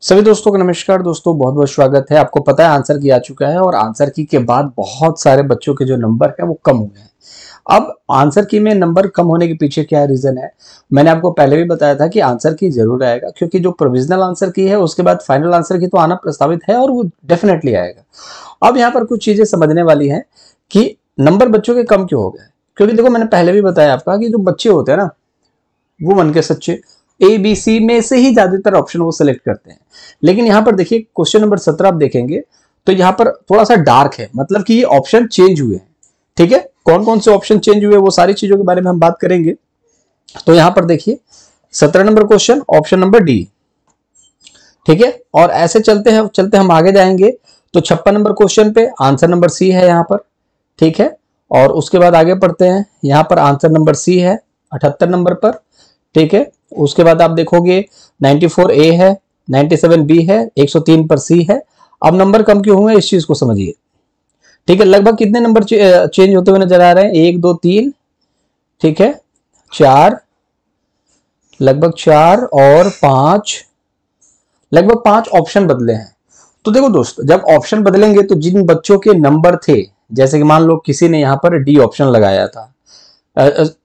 सभी दोस्तों को नमस्कार। दोस्तों बहुत बहुत स्वागत है। आपको पता है आंसर की आ चुका है और आंसर की के बाद बहुत सारे बच्चों के जो नंबर है वो कम हुए हैं। अब आंसर की में नंबर कम होने के पीछे क्या रीजन है, मैंने आपको पहले भी बताया था कि आंसर की जरूर आएगा, क्योंकि जो प्रोविजनल आंसर की है उसके बाद फाइनल आंसर की तो आना प्रस्तावित है और वो डेफिनेटली आएगा। अब यहाँ पर कुछ चीजें समझने वाली है कि नंबर बच्चों के कम क्यों हो गए। क्योंकि देखो मैंने पहले भी बताया आपका कि जो बच्चे होते हैं ना वो मन के सच्चे ए बी सी में से ही ज्यादातर ऑप्शन वो सिलेक्ट करते हैं। लेकिन यहां पर देखिए क्वेश्चन नंबर 17 आप देखेंगे तो यहां पर थोड़ा सा डार्क है, मतलब कि ये ऑप्शन चेंज हुए हैं। ठीक है, कौन कौन से ऑप्शन चेंज हुए वो सारी चीजों के बारे में हम बात करेंगे। तो यहां पर देखिए 17 number question option number D. ठीक है, और ऐसे चलते हम आगे जाएंगे तो 56 नंबर क्वेश्चन पे आंसर नंबर सी है यहां पर। ठीक है, और उसके बाद आगे पढ़ते हैं, यहां पर आंसर नंबर सी है 78 नंबर पर। ठीक है, उसके बाद आप देखोगे 94 ए है, 97 बी है, 103 पर सी है। अब नंबर कम क्यों हुए इस चीज को समझिए। ठीक है, लगभग कितने नंबर चेंज होते हुए नजर आ रहे हैं, 1 2 3, ठीक है 4, लगभग 4 और 5, लगभग 5 ऑप्शन बदले हैं। तो देखो दोस्त, जब ऑप्शन बदलेंगे तो जिन बच्चों के नंबर थे, जैसे कि मान लो किसी ने यहां पर डी ऑप्शन लगाया था,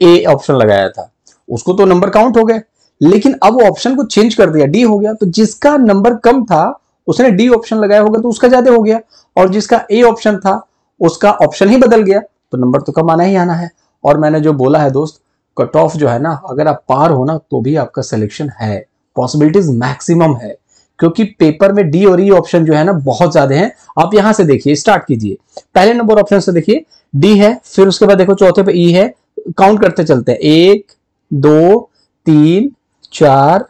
ए ऑप्शन लगाया था, उसको तो नंबर काउंट हो गए। लेकिन अब वो ऑप्शन को चेंज कर दिया, डी हो गया, तो जिसका नंबर कम था उसने डी ऑप्शन लगाया होगा तो उसका ज्यादा हो गया, और जिसका ए ऑप्शन था उसका ऑप्शन ही बदल गया, तो नंबर तो कम आना ही आना है। और मैंने जो बोला है दोस्त, कट ऑफ जो है ना, अगर आप पार हो ना तो भी आपका सिलेक्शन है, पॉसिबिलिटीज मैक्सिमम है, क्योंकि पेपर में डी और ई ऑप्शन जो है ना बहुत ज्यादा है। आप यहां से देखिए, स्टार्ट कीजिए, पहले नंबर ऑप्शन से देखिए डी है, फिर उसके बाद देखो चौथे पे ई है, काउंट करते चलते हैं 1 2 3 4,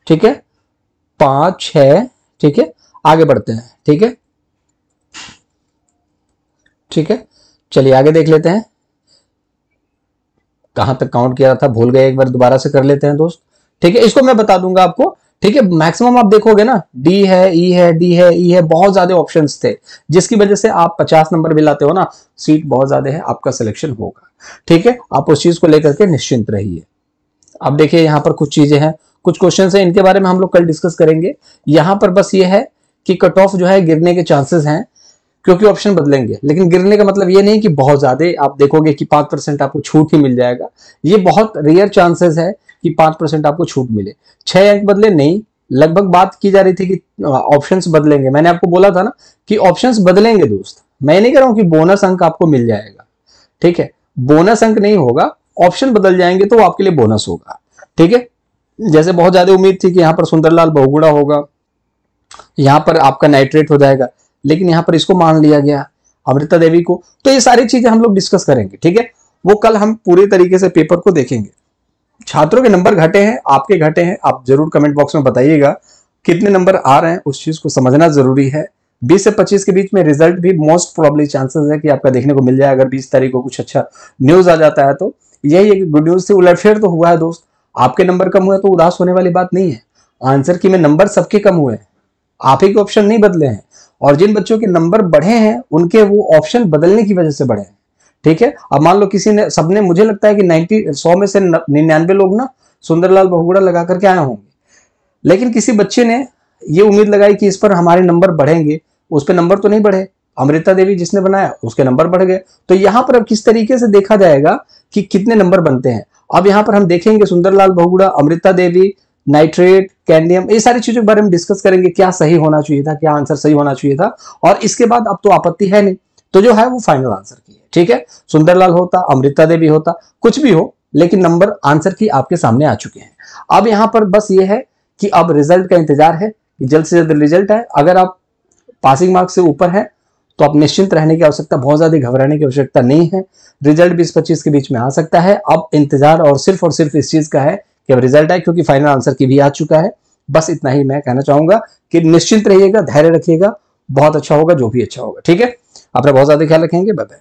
ठीक है 5 6, ठीक है आगे बढ़ते हैं। ठीक है, ठीक है चलिए आगे देख लेते हैं, कहां तक काउंट किया था भूल गए, एक बार दोबारा से कर लेते हैं दोस्त। ठीक है, इसको मैं बता दूंगा आपको। ठीक है, मैक्सिमम आप देखोगे ना डी है, ई है, डी है, ई है, बहुत ज्यादा ऑप्शंस थे, जिसकी वजह से आप 50 नंबर भी लाते हो ना, सीट बहुत ज्यादा है, आपका सिलेक्शन होगा। ठीक है, आप उस चीज को लेकर के निश्चिंत रहिए। अब देखिए यहां पर कुछ चीजें हैं, कुछ क्वेश्चन है, इनके बारे में हम लोग कल डिस्कस करेंगे। यहां पर बस ये है कि कट ऑफ जो है गिरने के चांसेस हैं, क्योंकि ऑप्शन बदलेंगे। लेकिन गिरने का मतलब ये नहीं कि बहुत ज्यादा आप देखोगे कि 5% आपको छूट ही मिल जाएगा, ये बहुत रेयर चांसेस है कि 5% आपको छूट मिले। 6 अंक बदले नहीं, लगभग बात की जा रही थी कि ऑप्शंस बदलेंगे। मैंने आपको बोला था ना कि ऑप्शंस बदलेंगे दोस्त, मैं नहीं कह रहा हूं कि बोनस अंक आपको मिल जाएगा। ठीक है, बोनस अंक नहीं होगा, ऑप्शन बदल जाएंगे तो आपके लिए बोनस होगा। ठीक है, जैसे बहुत ज्यादा उम्मीद थी कि यहां पर सुंदरलाल बहुगुणा होगा, यहां पर आपका नाइट्रेट हो जाएगा, लेकिन यहां पर इसको मान लिया गया अमृता देवी को। तो ये सारी चीजें हम लोग डिस्कस करेंगे। ठीक है, वो कल हम पूरे तरीके से पेपर को देखेंगे। छात्रों के नंबर घटे हैं, आपके घटे हैं, आप जरूर कमेंट बॉक्स में बताइएगा कितने नंबर आ रहे हैं, उस चीज को समझना जरूरी है। 20 से 25 के बीच में रिजल्ट भी मोस्ट प्रोबेबली चांसेस है कि आपका देखने को मिल जाए। अगर 20 तारीख को कुछ अच्छा न्यूज आ जाता है तो यही एक गुड न्यूज से उलटफेर तो हुआ है दोस्त। आपके नंबर कम हुए तो उदास होने वाली बात नहीं है, आंसर की में नंबर सबके कम हुए हैं, आप ही के ऑप्शन नहीं बदले हैं। और जिन बच्चों के नंबर बढ़े हैं उनके वो ऑप्शन बदलने की वजह से बढ़े हैं। ठीक है, अब मान लो किसी ने, सबने, मुझे लगता है कि 100 में से 99 लोग ना सुंदरलाल बहुगुणा लगा करके आए होंगे, लेकिन किसी बच्चे ने ये उम्मीद लगाई कि इस पर हमारे नंबर बढ़ेंगे, उस पर नंबर तो नहीं बढ़े। अमृता देवी जिसने बनाया उसके नंबर बढ़ गए। तो यहां पर अब किस तरीके से देखा जाएगा कि कितने नंबर बनते हैं। अब यहां पर हम देखेंगे सुंदरलाल बहुगुणा, अमृता देवी, नाइट्रेट, कैंडियम, ये सारी चीजों के बारे में डिस्कस करेंगे, क्या सही होना चाहिए था, क्या आंसर सही होना चाहिए था। और इसके बाद अब तो आपत्ति है नहीं, तो जो है वो फाइनल आंसर की है। ठीक है, सुंदरलाल होता, अमृता देवी होता, कुछ भी हो, लेकिन नंबर आंसर की आपके सामने आ चुके हैं। अब यहां पर बस ये है कि अब रिजल्ट का इंतजार है कि जल्द से जल्द रिजल्ट है। अगर आप पासिंग मार्क्स से ऊपर है तो आप निश्चिंत रहने की आवश्यकता, बहुत ज्यादा घबराने की आवश्यकता नहीं है। रिजल्ट 20-25 के बीच में आ सकता है। अब इंतजार और सिर्फ इस चीज का है कि अब रिजल्ट आए, क्योंकि फाइनल आंसर की भी आ चुका है। बस इतना ही मैं कहना चाहूंगा कि निश्चिंत रहिएगा, धैर्य रखिएगा, बहुत अच्छा होगा जो भी अच्छा होगा। ठीक है, अपना बहुत ज्यादा ख्याल रखेंगे। Bye bye.